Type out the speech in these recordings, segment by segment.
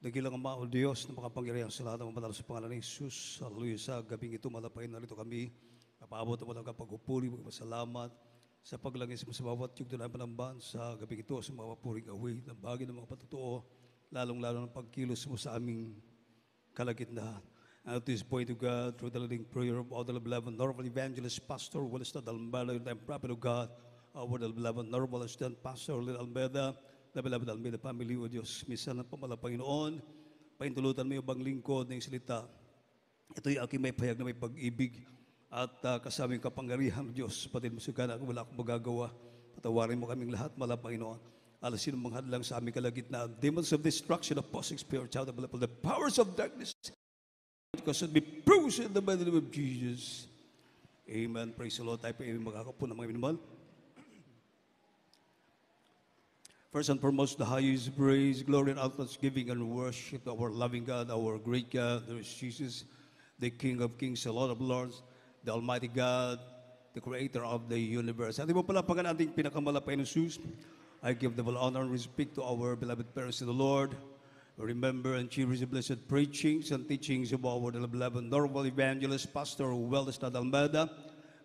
Dakilang Ama o Diyos na makapangyarihan sa lahat ng mabanal sa pangalan ni Jesus. Hallelujah. Sa gabing ito, malapain na rito kami. Napaabot ang walang kapagpupuri, magpasalamat sa paglangis mo sa bawat yugto na panamban sa gabing ito, sa mga puring away, ng bagay ng mga patutuo, lalong-lalo ng pagkilos mo sa aming kalagitnaan. And at this point, to God, through the leading prayer of all the beloved normal evangelist, Pastor Wilson Almeida, and prophet of God, our beloved normal assistant, Pastor Lil Almeida, the beloved Almeida family, O Diyos, minsan ng pamala Panginoon, paintulutan mo yung bang lingkod ng salita. Ito'y aking may pahayag na may pag-ibig at kasaming kapangyarihan, Diyos. Patid mo sugana kung wala akong magagawa. Patawarin mo kaming lahat, mala Panginoon. Alasin ang mga hadlang sa aming kalagitnaan. Demons of destruction, opposing spirits, out of the powers of darkness, because it be bruised in the mighty name of Jesus. Amen. Praise the Lord. Tayo po magkakapo ng mga minumahal. First and foremost, the highest praise, glory, and utmost giving and worship to our loving God, our great God, there is Jesus, the King of kings, the Lord of lords, the Almighty God, the Creator of the universe. At mo pala pag ating pinakamalapay ng Jesus, I give the honor and respect to our beloved parents in the Lord. Remember and cherish the blessed preachings and teachings of our beloved normal evangelist, Pastor Wilson Almeida,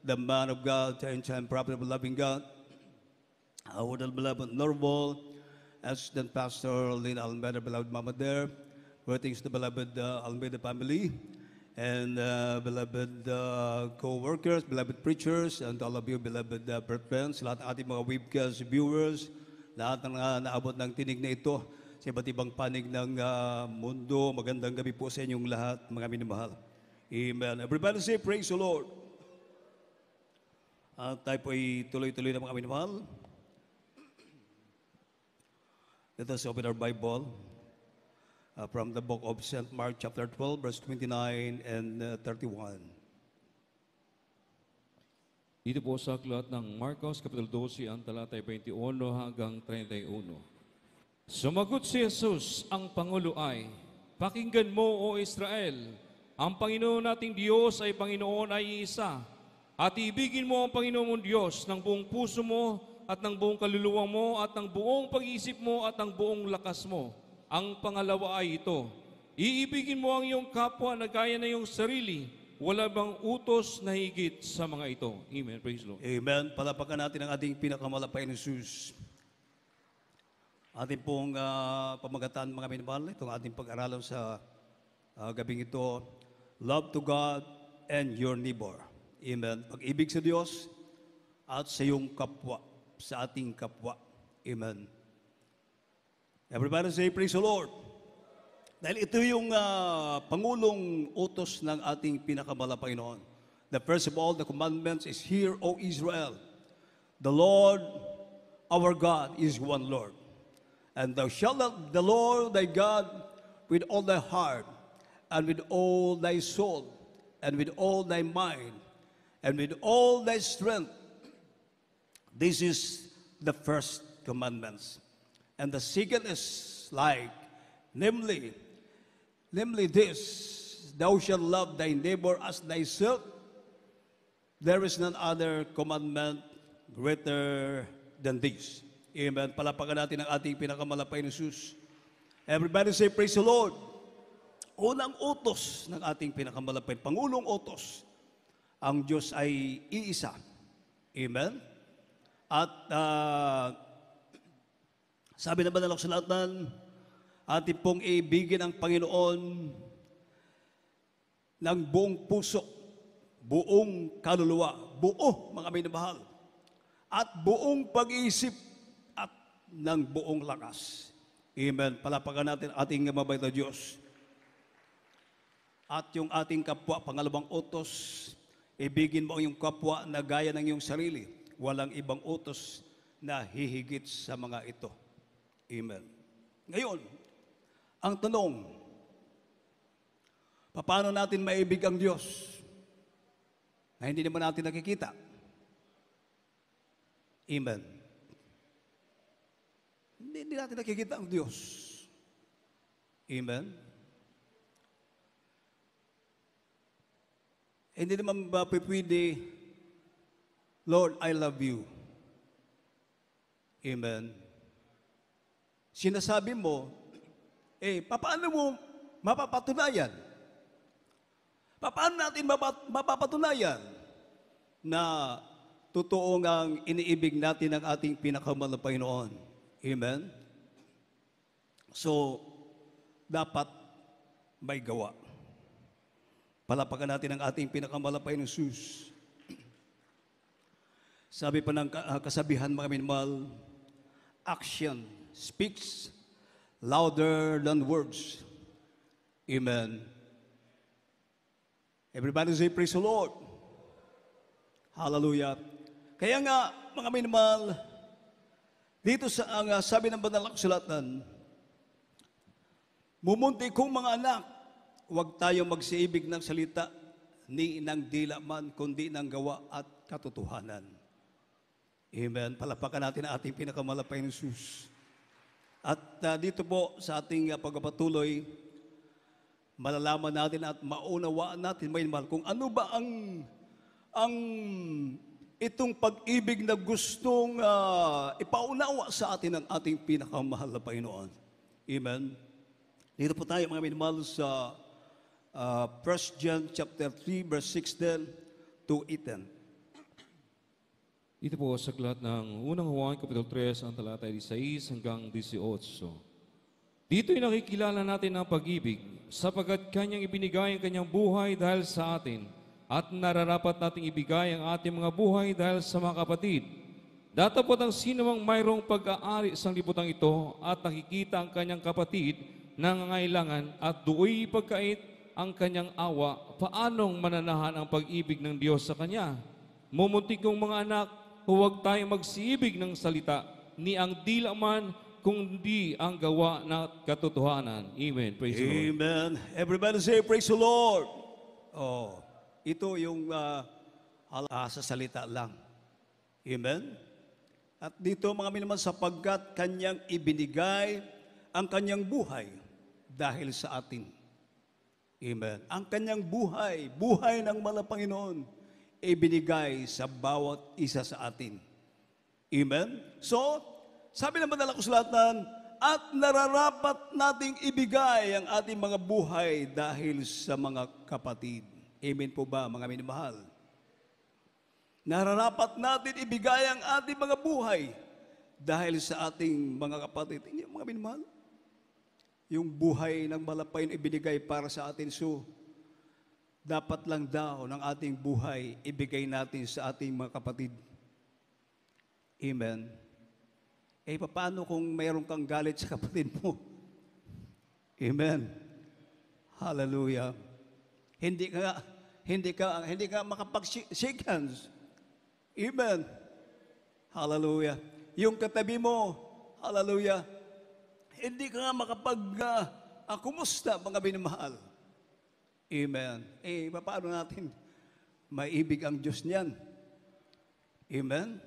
the man of God, time prophet of loving God, our beloved normal assistant Pastor Lynn Almeida, beloved Mama there, greetings to the beloved Almeida family, and beloved co-workers, beloved preachers, and all of you beloved friends, lahat ng ating mga webcast viewers, lahat ng naabot ng tinig na ito sa iba't ibang panig ng mundo. Magandang gabi po sa inyong lahat, mga minamahal. Amen. Everybody say, praise the Lord. At tayo po ay tuloy-tuloy na mga minamahal. Let us open our Bible from the book of St. Mark chapter 12, verse 29 and 31. Dito po sa aklat ng Marcos, Kapitulo 12, ang talatay 21 hanggang 31. Sumagot si Jesus, ang Pangulo ay, pakinggan mo, O Israel, ang Panginoon nating Diyos ay Panginoon ay isa, at ibigin mo ang Panginoon mong Diyos ng buong puso mo, at ng buong kaluluwa mo, at ng buong pag-iisip mo, at ng buong lakas mo. Ang pangalawa ay ito, iibigin mo ang iyong kapwa na gaya na iyong sarili. Wala bang utos na higit sa mga ito? Amen. Praise the Lord. Amen. Palapakan natin ang ating pinakamalapay na Jesus. Ating pong pamagatan, mga minamahal, itong ating pag-aralan sa gabing ito, love to God and your neighbor. Amen. Pag-ibig sa Diyos at sa iyong kapwa, sa ating kapwa. Amen. Everybody say, praise the Lord. Dahil ito yung pangulong utos ng ating pinakamalapay noon. The first of all, the commandments is, Hear, O Israel, the Lord, our God, is one Lord. And thou shalt love the Lord thy God with all thy heart, and with all thy soul, and with all thy mind, and with all thy strength. This is the first commandments. And the second is like, namely this, thou shalt love thy neighbor as thyself. There is none other commandment greater than this. Amen. Palapakan natin ang ating pinakamalapay na Jesus. Everybody say, praise the Lord. Unang utos ng ating pinakamalapay, pangulong utos, ang Diyos ay iisa. Amen. At sabi na ba ng Laksalatan, atin pong ibigin ang Panginoon ng buong puso, buong kaluluwa, buo, mga minamahal, at buong pag-iisip at ng buong lakas. Amen. Palapakan natin ating mabait na Diyos. At yung ating kapwa, pangalawang utos, ibigin mo ang iyong kapwa na gaya ng iyong sarili. Walang ibang utos na hihigit sa mga ito. Amen. Ngayon, ang tanong, paano natin maibig ang Diyos na hindi naman natin nakikita? Amen. Hindi natin nakikita ang Diyos. Amen. Hindi naman ba pwede, Lord, I love you. Amen. Sinasabi mo, Paano mo mapapatunayan? Paano natin mapapatunayan na totoo ngang iniibig natin ang ating pinakamahal na Panginoon? Amen? So, dapat may gawa. Palapakan natin ang ating pinakamahal na Panginoon Jesus. Sabi pa ng kasabihan, mga minamahal, action speaks louder than words. Amen. Everybody say, praise the Lord. Hallelujah. Kaya nga, mga minamahal, dito sa sabi ng banal na kasulatan, mumunti kong mga anak, huwag tayong magsiibig ng salita, ni ng dila man, kundi ng gawa at katotohanan. Amen. Palapakan natin ang ating pinakamalapay ng Jesus. At dito po sa ating pagpapatuloy, malalaman natin at maunawaan natin, may mahal, kung ano ba ang itong pag-ibig na gustong ipaunawa sa atin ng ating pinakamahal na Panginoon. Amen. Dito po tayo, mga minamahal, sa 1 John chapter 3, verse 16 to 18. Ito po sa aklat ng unang Juan, Kapitulo 3, ang talata 16 hanggang 18. Dito'y nakikilala natin ang pag-ibig, sapagkat Kanyang ibinigay ang Kanyang buhay dahil sa atin, at nararapat nating ibigay ang ating mga buhay dahil sa mga kapatid. Datapot ang sino mang mayroong pag-aari sa liputan ito at nakikita ang kanyang kapatid na nangangailangan at do'y pagkait ang kanyang awa, paanong mananahan ang pag-ibig ng Diyos sa Kanya? Mumuntik kong mga anak, huwag tayong magsiibig ng salita, ni ang dila man, kundi ang gawa na katotohanan. Amen. Praise the Lord. Amen. Everybody say, praise the Lord. Oh, ito yung sa salita lang. Amen. At dito, mga minamahal, sapagkat Kanyang ibinigay ang Kanyang buhay dahil sa atin. Amen. Ang Kanyang buhay, buhay ng mahal na Panginoon, ibinigay sa bawat isa sa atin. Amen. So, sabi ng banal na kasulatan, at nararapat nating ibigay ang ating mga buhay dahil sa mga kapatid. Amen po ba, mga minamahal? Nararapat natin ibigay ang ating mga buhay dahil sa ating mga kapatid. Hindi, mga minamahal? Yung buhay ng malapay na ibinigay para sa atin. So, dapat lang daw ng ating buhay ibigay natin sa ating mga kapatid. Amen. Paano kung mayroon kang galit sa kapatid mo? Amen. Hallelujah. Hindi ka makapag-shake hands. Amen. Hallelujah. Yung katabi mo, hallelujah, hindi ka nga kumusta, mga minamahal? Amen. Paano natin maibig ang Diyos niyan? Amen.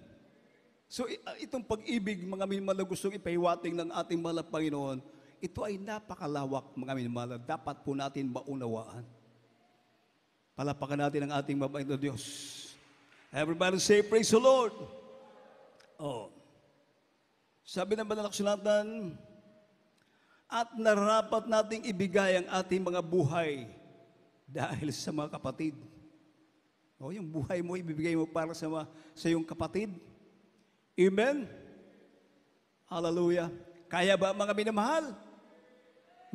So, itong pag-ibig, mga minamahal, na gustong ipahiwating ng ating mahal na Panginoon, ito ay napakalawak, mga minamahal, dapat po natin maunawaan. Palapakan natin ang ating mabait na Diyos. Everybody say, praise the Lord. Oh. Sabi ng banal na kasulatan, at nararapat nating ibigay ang ating mga buhay dahil sa mga kapatid. O, yung buhay mo, ibibigay mo para sa iyong kapatid. Amen? Hallelujah. Kaya ba, mga minamahal?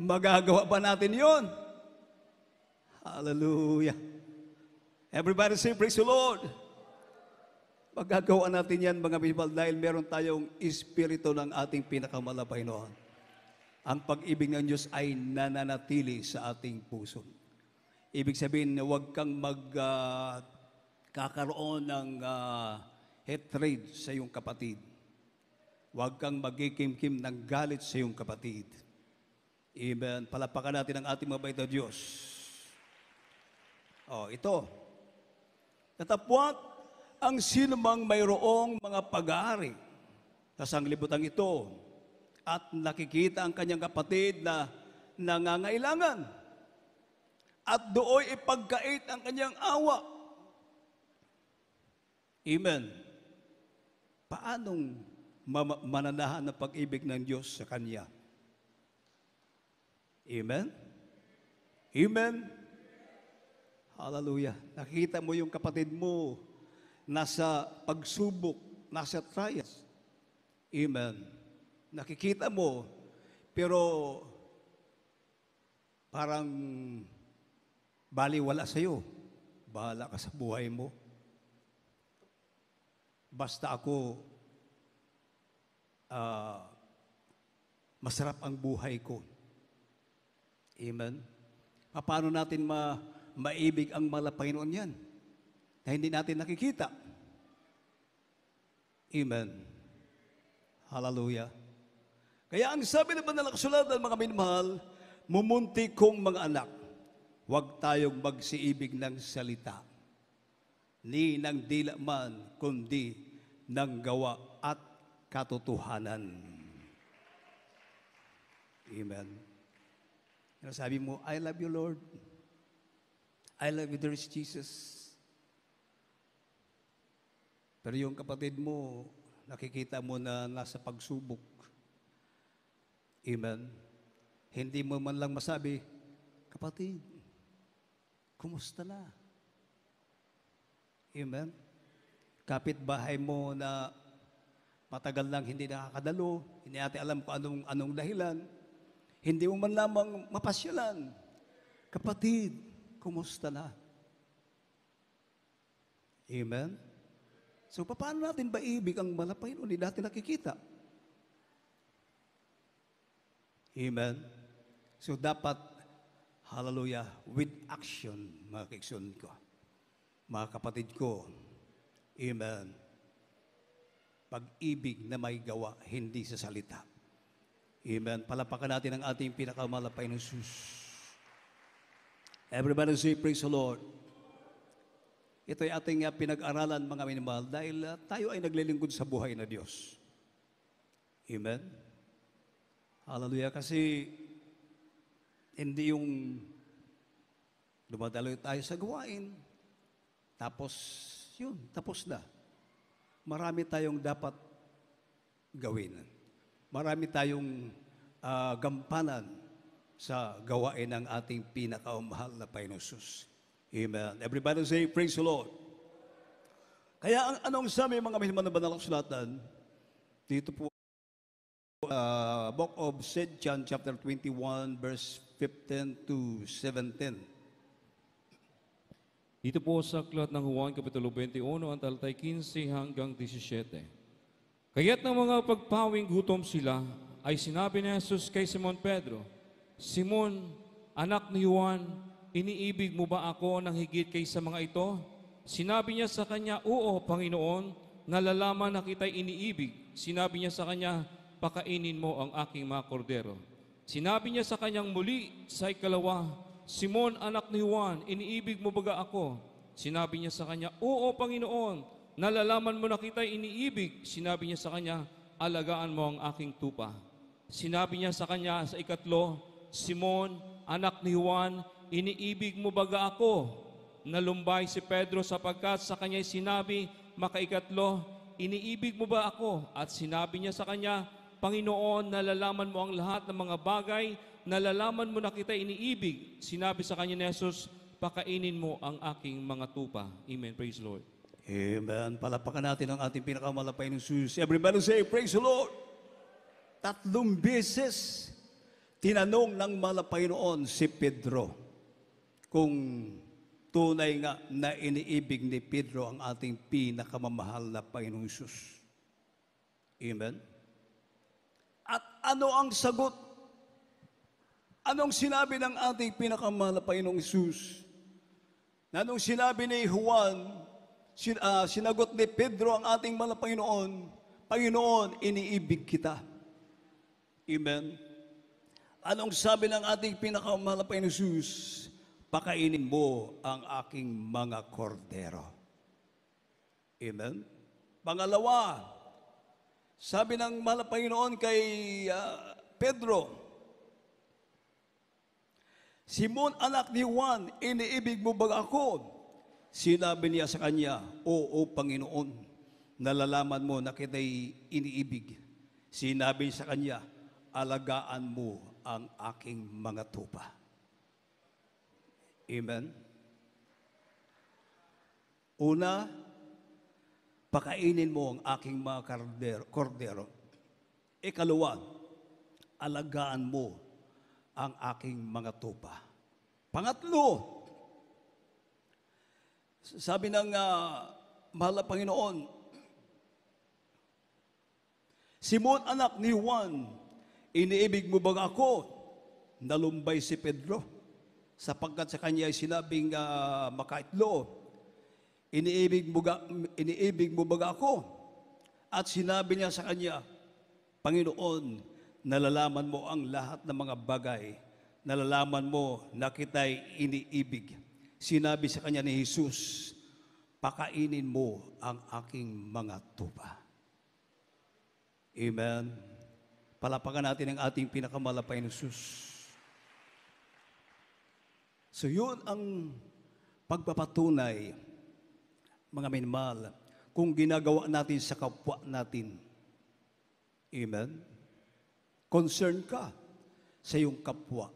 Magagawa ba natin yon? Hallelujah. Everybody say, praise the Lord. Magagawa natin yan, mga minamahal, dahil meron tayong espiritu ng ating pinakamahal na Panginoon. Ang pag-ibig ng Diyos ay nananatili sa ating puso. Ibig sabihin, huwag kang magkakaroon ng hatred sa iyong kapatid. Huwag kang magkikimkim ng galit sa iyong kapatid. Amen. Palapakan natin ang ating mabait na Diyos. Oh, ito. Katapwat ang sinumang mayroong mga pag-aari sa sanglibutan ito at nakikita ang kanyang kapatid na nangangailangan at dooy ipagkait ang kanyang awa. Amen. Paanong mananahan ng pag-ibig ng Diyos sa Kanya? Amen? Amen? Hallelujah. Nakikita mo yung kapatid mo nasa pagsubok, nasa trials. Amen. Nakikita mo, pero parang baliwala sa'yo. Bahala ka sa buhay mo. Basta ako, masarap ang buhay ko. Amen? Paano natin maibig ang mahal na Panginoon yan? Na hindi natin nakikita. Amen. Hallelujah. Kaya ang sabi ng banal na kasulatan, mga minamahal, mumunti kong mga anak, huwag tayong magsiibig ng salita, ni ng dila man, kundi ng gawa at katotohanan. Amen. Sabi mo, I love you, Lord. I love you, dearest Jesus. Pero yung kapatid mo, nakikita mo na nasa pagsubok. Amen. Hindi mo man lang masabi, kapatid, kumusta na? Amen. Kapitbahay mo na matagal lang hindi nakakadalo, hindi natin alam kung anong dahilan, hindi mo man lamang mapasyalan. Kapatid, kumusta na? Amen. So, paano natin ba ibig ang mahal na Panginoon? Hindi natin nakikita. Amen. So, dapat, hallelujah, with action, mga kaikson ko. Mga kapatid ko, amen. Pag-ibig na may gawa, hindi sa salita. Amen. Palapakan natin ang ating pinakamahal na Panginoon Jesus. Everybody say, praise the Lord. Ito ay ating pinag-aralan, mga minamahal, dahil tayo ay naglilingkod sa buhay na Diyos. Amen? Hallelujah. Kasi hindi yung dumadaloy tayo sa gawain, tapos yun, tapos na. Marami tayong dapat gawin. Marami tayong gampanan sa gawain ng ating pinakamahal na Panginoon Jesus. Amen. Everybody say, praise the Lord. Kaya anong sabi mga minamahal na banal na kasulatan? Dito po, Book of St. John, chapter 21, verse 15 to 17. Dito po sa aklat ng Juan, Kapitulo 21, ang talatay 15 hanggang 17. Kaya't ng mga pagpawing gutom sila, ay sinabi ni Jesus kay Simon Pedro, Simon, anak ni Juan, iniibig mo ba ako ng higit kaysa mga ito? Sinabi niya sa kanya, Oo, Panginoon, nalalaman na kita'y iniibig. Sinabi niya sa kanya, pakainin mo ang aking mga kordero. Sinabi niya sa kanyang muli sa ikalawa, Simon, anak ni Juan, iniibig mo ba ako? Sinabi niya sa kanya, Oo, Panginoon, nalalaman mo na kita'y iniibig. Sinabi niya sa kanya, alagaan mo ang aking tupa. Sinabi niya sa kanya sa ikatlo, Simon, anak ni Juan, iniibig mo ba ako? Nalumbay si Pedro sapagkat sa kanya'y sinabi, makaikatlo, iniibig mo ba ako? At sinabi niya sa kanya, Panginoon, nalalaman mo ang lahat ng mga bagay, nalalaman mo na kita iniibig. Sinabi sa kanya ni Jesus, pakainin mo ang aking mga tupa. Amen. Praise the Lord. Amen. Palapakan natin ang ating pinakamahal na Panginoon Jesus. Everybody say, praise the Lord. 3 beses tinanong ng mahal na Panginoon si Pedro kung tunay nga na iniibig ni Pedro ang ating pinakamamahal na Panginoong Jesus. Amen? At ano ang sagot? Anong sinabi ng ating pinakamamahal na Panginoong Jesus? Anong sinabi ni Juan? Sinagot ni Pedro ang ating mahal na Panginoon, Panginoon, iniibig kita. Amen? Anong sabi ng ating pinakamahal na Panginoong Jesus? Pakainin mo ang aking mga kordero. Amen? Pangalawa, sabi ng mahal na Panginoon kay Pedro, Simon, anak ni Juan, iniibig mo ba ako? Sinabi niya sa kanya, Oo, Panginoon, nalalaman mo na kita'y iniibig. Sinabi sa kanya, alagaan mo ang aking mga tupa. Amen? Una, pakainin mo ang aking mga kordero. Ikalawa, alagaan mo ang aking mga tupa. Pangatlo, sabi ng mahal na Panginoon, Simon, anak ni Juan, iniibig mo ba ako? Nalumbay si Pedro, sapagkat sa kanya ay sinabing makaitlo, iniibig mo ba ako? At sinabi niya sa kanya, Panginoon, nalalaman mo ang lahat ng mga bagay, nalalaman mo na kita'y iniibig. Sinabi sa kanya ni Jesus, pakainin mo ang aking mga tupa. Amen. Palapakan natin ang ating pinakamalapay na Jesus. So yun ang pagpapatunay, mga minamahal, kung ginagawa natin sa kapwa natin. Amen. Concern ka sa iyong kapwa.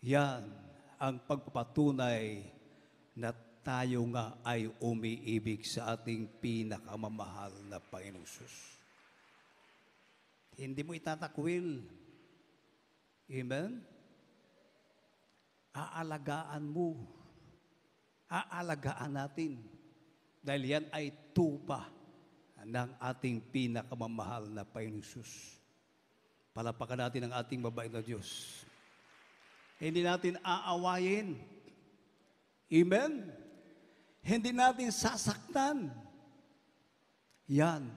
Yan ang pagpapatunay na tayo nga ay umiibig sa ating pinakamamahal na Panginoong Jesus. Hindi mo itatakwil. Amen? Aalagaan mo. Aalagaan natin. Dahil yan ay tupa ng ating pinakamamahal na Panginoong Jesus. Palapakan natin ang ating mabait na Diyos. Hindi natin aawayin. Amen? Hindi natin sasaktan. Yan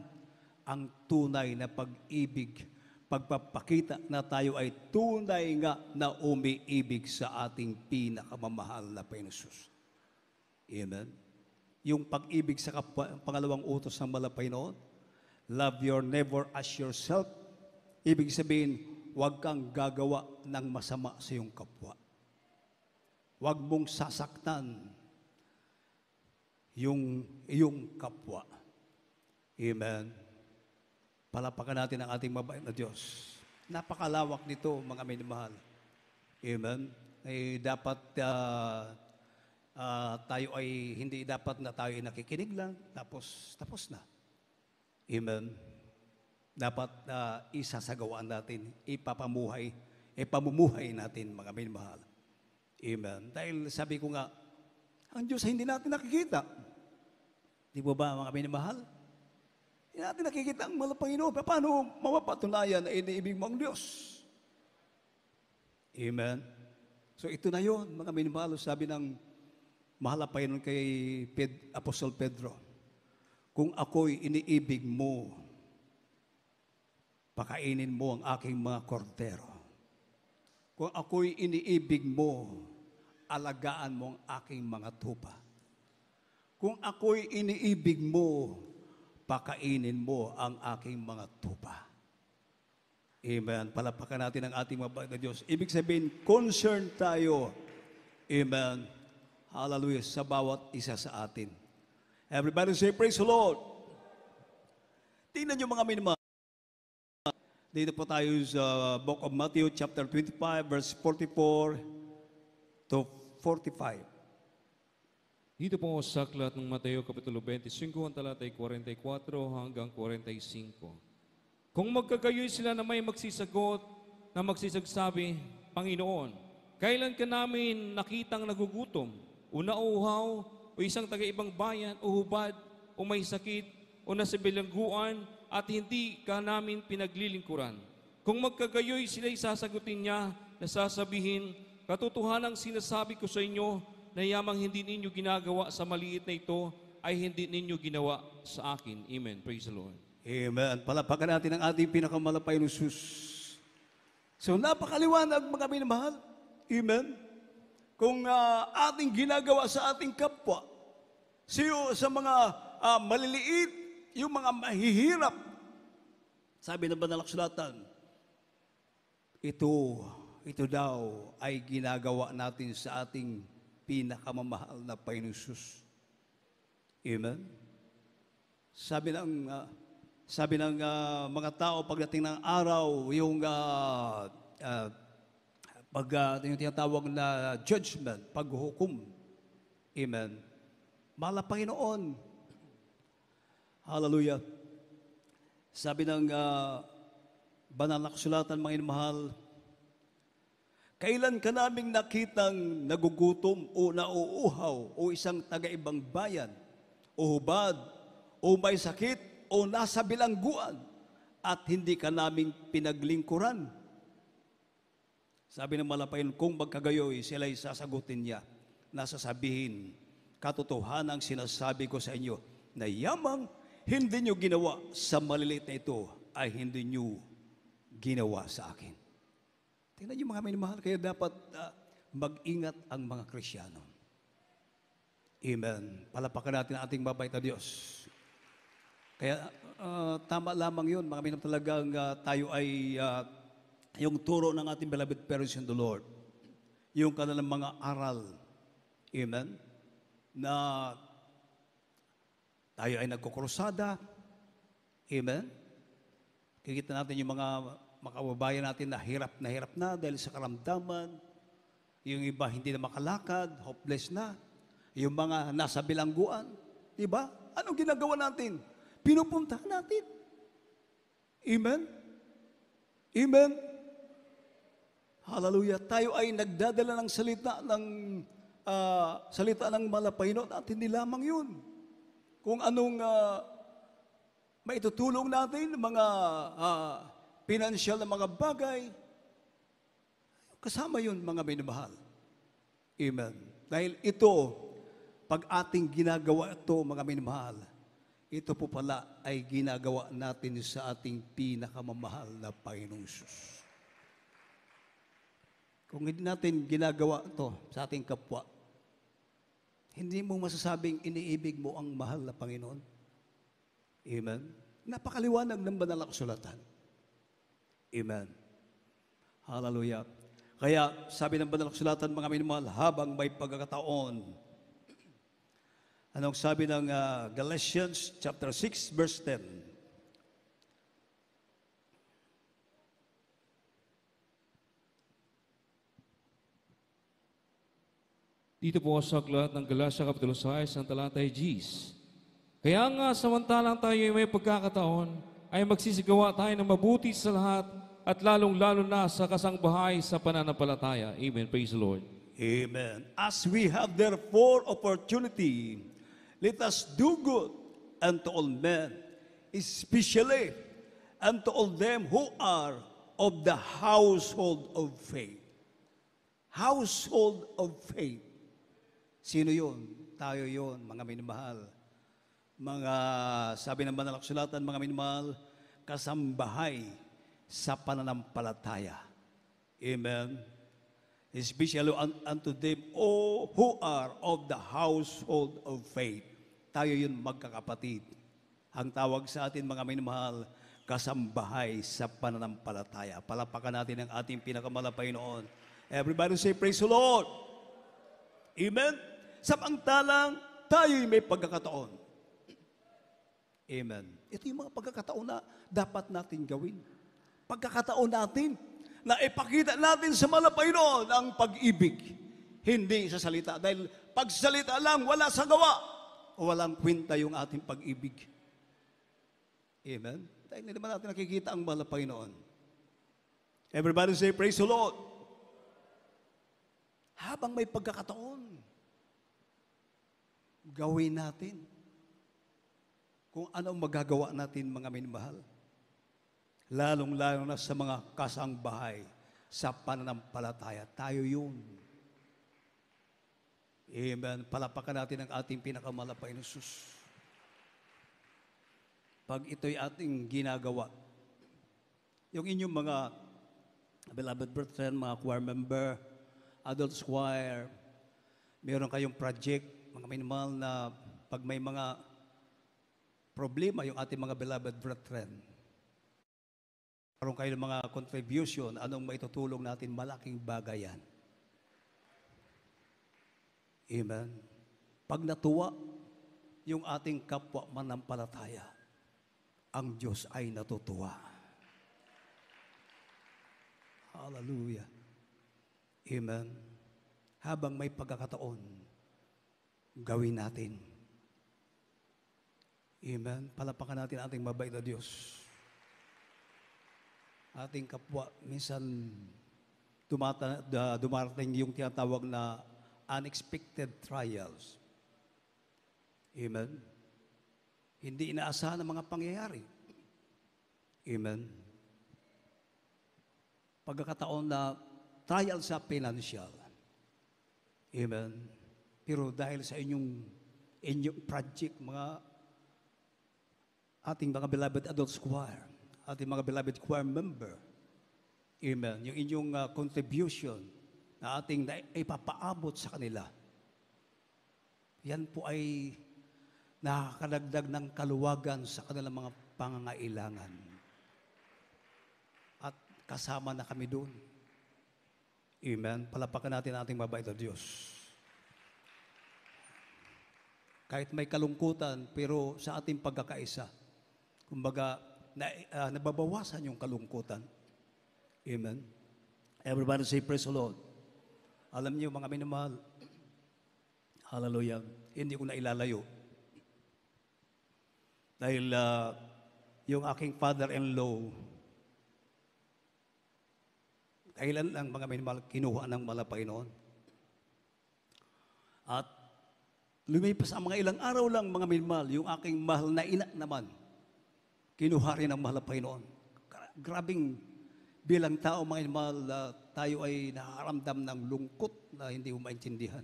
ang tunay na pag-ibig, pagpapakita na tayo ay tunay nga na umiibig sa ating pinakamamahal na Panginoon Jesus. Amen? Yung pag-ibig sa kapwa, ang pangalawang utos ng malapay noon, love your neighbor as yourself. Ibig sabihin, huwag kang gagawa ng masama sa iyong kapwa. Huwag mong sasaktan yung iyong kapwa. Amen. Palapakan natin ang ating mabait na Diyos. Napakalawak nito, mga minamahal. Amen. Eh, dapat tayo ay hindi dapat na tayo ay nakikinig lang, tapos na. Amen. Dapat isasagawaan natin, ipamumuhay natin, mga minamahal. Amen. Dahil sabi ko nga, ang Diyos ay hindi natin nakikita. Di ba mga minamahal? Hindi natin nakikita ang mahal na Panginoon. Paano mapapatunayan na iniibig mo ang Diyos? Amen. So ito na yun, mga minamahal. Sabi ng mahal na Panginoon kay Apostol Pedro, kung ako'y iniibig mo, pakainin mo ang aking mga kordero. Kung ako'y iniibig mo, alagaan mo ang aking mga tupa. Kung ako'y iniibig mo, pakainin mo ang aking mga tupa. Amen. Palapakan natin ang ating mabait na Diyos. Ibig sabihin, concern tayo. Amen. Hallelujah. Sa bawat isa sa atin. Everybody say, praise the Lord. Tingnan niyo mga minamahal. Dito po tayo sa Book of Matthew, chapter 25, verse 44 to 45. Dito po sa aklat ng Mateo Kapitulo 25, ang talatay 44 hanggang 45. Kung magkagayoy sila na may magsisagot, na magsisagsabi, Panginoon, kailan ka namin nakitang nagugutom, o nauuhaw, o isang taga-ibang bayan, o hubad, o may sakit, o nasa bilangguan, at hindi ka namin pinaglilingkuran. Kung magkagayoy sila'y sasagutin niya na sasabihin, katotohanang sinasabi ko sa inyo na yamang hindi ninyo ginagawa sa maliit na ito ay hindi ninyo ginawa sa akin. Amen. Praise the Lord. Amen. Palapakan natin ang ating pinakamalapay na Jesus. So napakaliwanag, mga minamahal. Amen. Kung ating ginagawa sa ating kapwa, sa mga maliliit, yung mga mahihirap, sabi ng banal na kasulatan, ito daw ay ginagawa natin sa ating pinakamamahal na Panginoon Jesus. Amen? Sabi ng Sabi ng mga tao, pagdating ng araw, yung yung tinatawag na judgment, paghuhukom. Amen. Mahal na Panginoon. Hallelujah. Sabi ng banal na kasulatan, mga inamahal, kailan ka naming nakitang nagugutom o nauuhaw o isang taga-ibang bayan o hubad o may sakit o nasa bilangguan at hindi ka naming pinaglingkuran? Sabi ng malapayon, kung magkagayoy, sila'y sasagutin niya na sasabihin, katotohanan ang sinasabi ko sa inyo, na yamang hindi nyo ginawa sa maliliit na ito, ay hindi nyo ginawa sa akin. Tingnan nyo mga minamahal, kaya dapat mag-ingat ang mga Krisyano. Amen. Palapakan natin ang ating mabait na Diyos. Kaya tama lamang yun, mga minamahal, talagang tayo ay yung turo ng ating beloved parents in the Lord, yung kanilang mga aral, amen, na tayo ay nagkukrusada, amen. Kikita natin yung mga kababayan natin na hirap na dahil sa karamdaman, yung iba hindi na makalakad, hopeless na, yung mga nasa bilangguan, diba? Anong ginagawa natin? Pinupuntahan natin. Amen? Amen? Hallelujah. Tayo ay nagdadala ng salita ng Malapaynon at hindi lamang yun. Kung anong maitutulong natin, mga pinansyal na mga bagay, kasama yun, mga minamahal. Amen. Dahil ito, pag ating ginagawa ito, mga minamahal, ito po pala ay ginagawa natin sa ating pinakamamahal na Panginoong Hesus. Kung hindi natin ginagawa ito sa ating kapwa, hindi mo masasabing iniibig mo ang mahal na Panginoon. Amen? Napakaliwanag ng banal na kasulatan. Amen. Hallelujah. Kaya sabi ng banal na kasulatan, mga minamahal, habang may pagkakataon, anong sabi ng Galatians chapter 6, verse 10? Dito po sa aklat ng Galatia Kapitulo 6, ang talatay Gs. Kaya nga, samantalang tayo ay may pagkakataon, ay magsisigawa tayo ng mabuti sa lahat at lalong-lalo na sa kasangbahay sa pananampalataya. Amen. Praise the Lord. Amen. As we have therefore opportunity, let us do good unto all men, especially unto all them who are of the household of faith. Household of faith. Sino yun? Tayo yun, mga minamahal. Mga, sabi ng banal na kasulatan, mga minamahal, kasambahay sa pananampalataya. Amen. Especially unto them who are of the household of faith. Tayo yun, magkakapatid. Ang tawag sa atin, mga minamahal, kasambahay sa pananampalataya. Palapakan natin ang ating pinakamalapay noon. Everybody say, praise the Lord. Amen. Samantalang tayo'y may pagkakataon. Amen. Ito yung mga pagkakataon na dapat natin gawin. Pagkakataon natin na ipakita natin sa malapaynon ang pag-ibig. Hindi sa salita. Dahil pag salita lang, wala sa gawa. O walang kwenta yung ating pag-ibig. Amen. Dahil hindi naman natin nakikita ang malapaynon. Everybody say, praise the Lord. Habang may pagkakataon, gawin natin kung ano magagawa natin, mga minamahal. Lalong-lalo na sa mga kasangbahay sa pananampalataya. Tayo yun. Amen. Palapakan natin ang ating pinakamalapay na Hesus. Pag ito'y ating ginagawa, yung inyong mga beloved brethren, mga choir member, adult choir, meron kayong project, mga minimal na pag may mga problema yung ating mga beloved brethren, karoon kayo ng mga contribution, anong maitutulong natin, malaking bagay yan. Amen. Pag natuwa yung ating kapwa manampalataya, ang Diyos ay natutuwa. Hallelujah. Amen. Habang may pagkakataon, gawin natin. Amen. Palapakan natin ating mabait na Diyos. Ating kapwa, minsan dumarating yung tinatawag na unexpected trials. Amen. Hindi inaasahan ang mga pangyayari. Amen. Pagkakataon na trial sa financial. Amen. Pero dahil sa inyong project, ating mga beloved adults choir, ating mga beloved choir member, amen, yung inyong contribution na ating ipapaabot sa kanila, yan po ay nakakadagdag ng kaluwagan sa kanilang mga pangangailangan. At kasama na kami doon. Amen. Palapakan natin ating mabait na Diyos. Kahit may kalungkutan, pero sa ating pagkakaisa, kumbaga, nababawasan yung kalungkutan. Amen. Everybody say, praise the Lord. Alam niyo, mga minamahal, hallelujah, hindi ko na ilalayo. Dahil yung aking father-in-law, kailan lang mga minamahal, kinuha ng malapay noon. At lumipas ang mga ilang araw lang mga minamahal, yung aking mahal na ina naman, kinuha rin ng malapay noon. Grabing bilang tao mga minamahal, tayo ay nakaramdam ng lungkot na hindi mo maintindihan.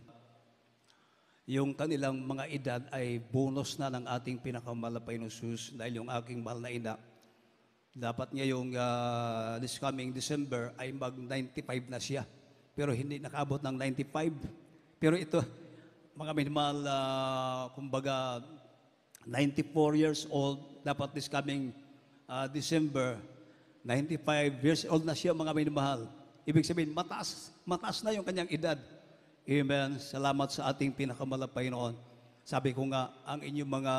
Yung kanilang mga edad ay bonus na ng ating pinakamalapay na Jesus dahil yung aking mahal na ina, dapat niya yung this coming December ay mag-95 na siya. Pero hindi nakaabot ng 95. Pero ito, mga minamahal, kumbaga 94 years old, dapat this coming December, 95 years old na siya mga minamahal. Ibig sabihin, mataas na yung kanyang edad. Amen. Salamat sa ating pinakamalapay noon. Sabi ko nga, ang inyong mga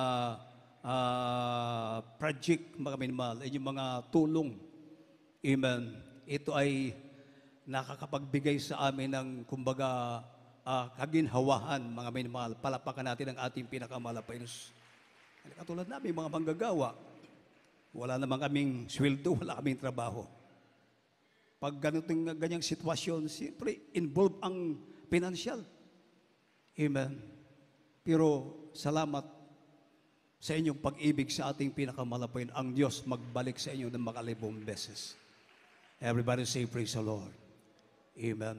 project, mga minamahal, inyong mga tulong, amen, ito ay nakakapagbigay sa amin ng, kumbaga, kaginhawahan, mga minamahal. Palapakan natin ang ating pinakamalapay. Katulad namin, mga manggagawa, wala namang kaming sweldo, wala kaming trabaho. Pag ganyang sitwasyon, siyempre, involve ang financial. Amen. Pero salamat sa inyong pag-ibig sa ating pinakamalapain. Ang Diyos magbalik sa inyo ng makalibong beses. Everybody say, praise the Lord. Amen.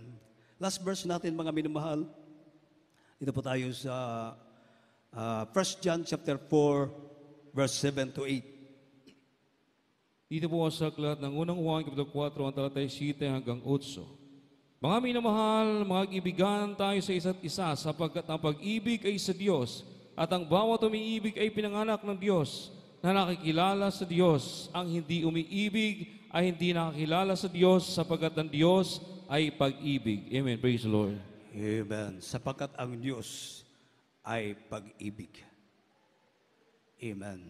Last verse natin, mga minamahal. Ito po tayo sa 1 John chapter 4, verse 7 to 8. Dito po sa aklat ng unang Juan, kapitulo 4, ang talatay 7 hanggang 8. Mga minamahal, mag-ibigan tayo sa isa't isa sapagkat ang pag-ibig ay sa Diyos at ang bawat umiibig ay pinanganak ng Diyos na nakikilala sa Diyos. Ang hindi umiibig ay hindi nakakilala sa Diyos sapagkat ang Diyos ay pag-ibig. Amen. Praise the Lord. Amen. Sapagkat ang Diyos ay pag-ibig. Amen.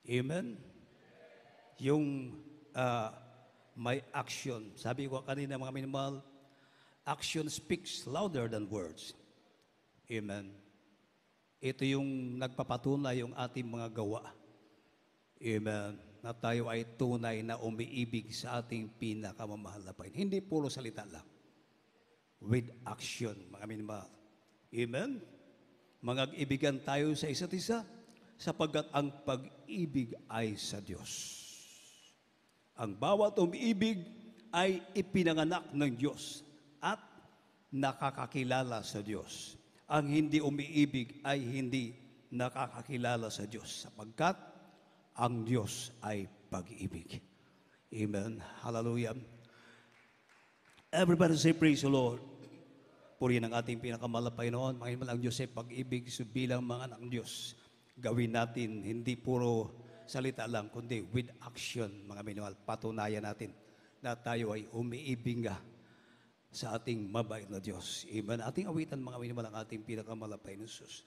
Amen. Yung may action. Sabi ko kanina mga minamahal, action speaks louder than words. Amen. Ito yung nagpapatunay yung ating mga gawa. Amen. Na tayo ay tunay na umiibig sa ating pinakamamahal na Panginoon. Hindi puro salita lang. With action, mga minamahal. Amen. Mag-ibigan tayo sa isa't isa sapagkat ang pag-ibig ay sa Diyos. Ang bawat umiibig ay ipinanganak ng Diyos at nakakakilala sa Diyos. Ang hindi umiibig ay hindi nakakakilala sa Diyos sapagkat ang Diyos ay pag-ibig. Amen. Hallelujah. Everybody say praise the Lord. Purihin ang ating pinakamalapay noon. Mga ang Diyos ay pag-ibig, so bilang mga anak ng Diyos, gawin natin, hindi puro salita lang, kundi with action, mga minamahal, patunayan natin na tayo ay umiibig nga sa ating mabait na Diyos. Amen. Ating awitan, mga minamahal, ang ating pinakamalapay na Jesus.